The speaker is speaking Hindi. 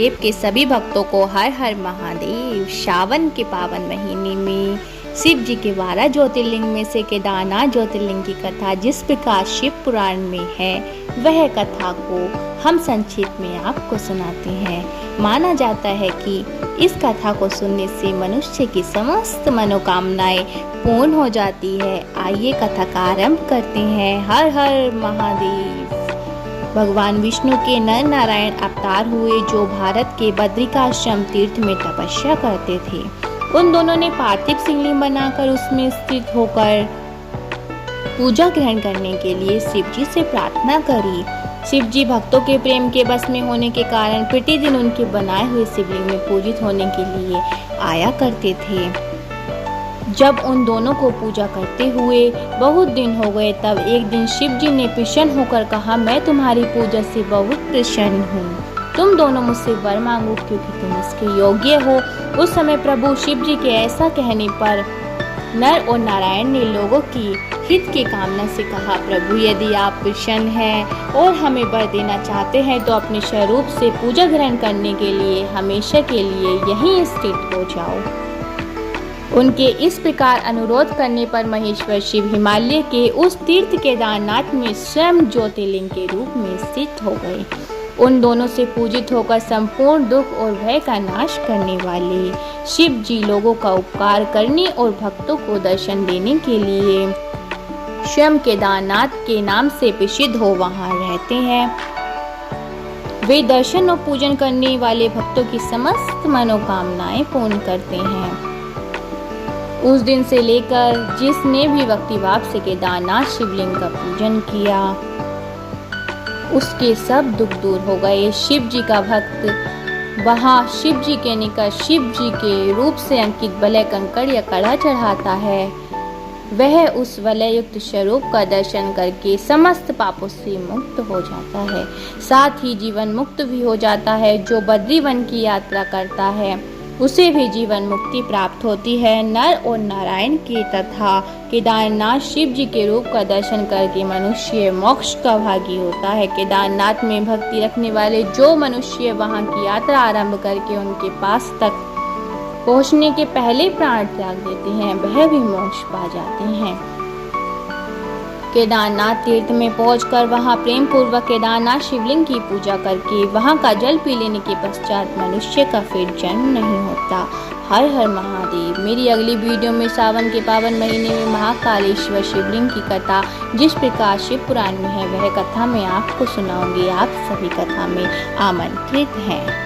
देव के सभी भक्तों को हर हर महादेव। सावन के पावन महीने में शिव जी के 12 ज्योतिर्लिंग में से केदारनाथ ज्योतिर्लिंग की कथा जिस प्रकार शिव पुराण में है, वह कथा को हम संक्षेप में आपको सुनाते हैं। माना जाता है कि इस कथा को सुनने से मनुष्य की समस्त मनोकामनाएं पूर्ण हो जाती है। आइए कथा का आरंभ करते हैं। हर हर महादेव। भगवान विष्णु के नर नारायण अवतार हुए, जो भारत के बद्रिकाश्रम तीर्थ में तपस्या करते थे। उन दोनों ने पार्थिव शिवलिंग बनाकर उसमें स्थित होकर पूजा ग्रहण करने के लिए शिव जी से प्रार्थना करी। शिव जी भक्तों के प्रेम के बस में होने के कारण प्रतिदिन उनके बनाए हुए शिवलिंग में पूजित होने के लिए आया करते थे। जब उन दोनों को पूजा करते हुए बहुत दिन हो गए, तब एक दिन शिव जी ने प्रसन्न होकर कहा, मैं तुम्हारी पूजा से बहुत प्रसन्न हूँ। तुम दोनों मुझसे वर मांगो, क्योंकि तुम इसके योग्य हो। उस समय प्रभु शिव जी के ऐसा कहने पर नर और नारायण ने लोगों की हित की कामना से कहा, प्रभु यदि आप प्रसन्न हैं और हमें वर देना चाहते हैं तो अपने स्वरूप से पूजा ग्रहण करने के लिए हमेशा के लिए यहीं स्थित हो जाओ। उनके इस प्रकार अनुरोध करने पर महेश्वर शिव हिमालय के उस तीर्थ केदारनाथ में स्वयं ज्योतिर्लिंग के रूप में स्थित हो गए। उन दोनों से पूजित होकर संपूर्ण दुख और भय का नाश करने वाले शिव जी लोगों का उपकार करने और भक्तों को दर्शन देने के लिए स्वयं केदारनाथ के नाम से प्रसिद्ध हो वहां रहते हैं। वे दर्शन और पूजन करने वाले भक्तों की समस्त मनोकामनाएं पूर्ण करते हैं। उस दिन से लेकर जिसने भी भक्तिभाव से केदारनाथ शिवलिंग का पूजन किया, उसके सब दुख दूर हो गए। शिव जी का भक्त वहाँ शिव जी के निकट शिव जी के रूप से अंकित वलय कंकड़ या कड़ा चढ़ाता है। वह उस वलय युक्त स्वरूप का दर्शन करके समस्त पापों से मुक्त हो जाता है, साथ ही जीवन मुक्त भी हो जाता है। जो बद्रीवन की यात्रा करता है उसे भी जीवन मुक्ति प्राप्त होती है। नर और नारायण के तथा केदारनाथ शिव जी के रूप का दर्शन करके मनुष्य मोक्ष का भागी होता है। केदारनाथ में भक्ति रखने वाले जो मनुष्य वहां की यात्रा आरंभ करके उनके पास तक पहुंचने के पहले प्राण त्याग देते हैं, वह भी मोक्ष पा जाते हैं। केदारनाथ तीर्थ में पहुंचकर वहां प्रेम पूर्वक केदारनाथ शिवलिंग की पूजा करके वहां का जल पी लेने के पश्चात मनुष्य का फिर जन्म नहीं होता। हर हर महादेव। मेरी अगली वीडियो में सावन के पावन महीने में महाकालेश्वर शिवलिंग की कथा जिस प्रकार शिव पुराण में है, वह कथा मैं आपको सुनाऊंगी। आप सभी कथा में आमंत्रित हैं।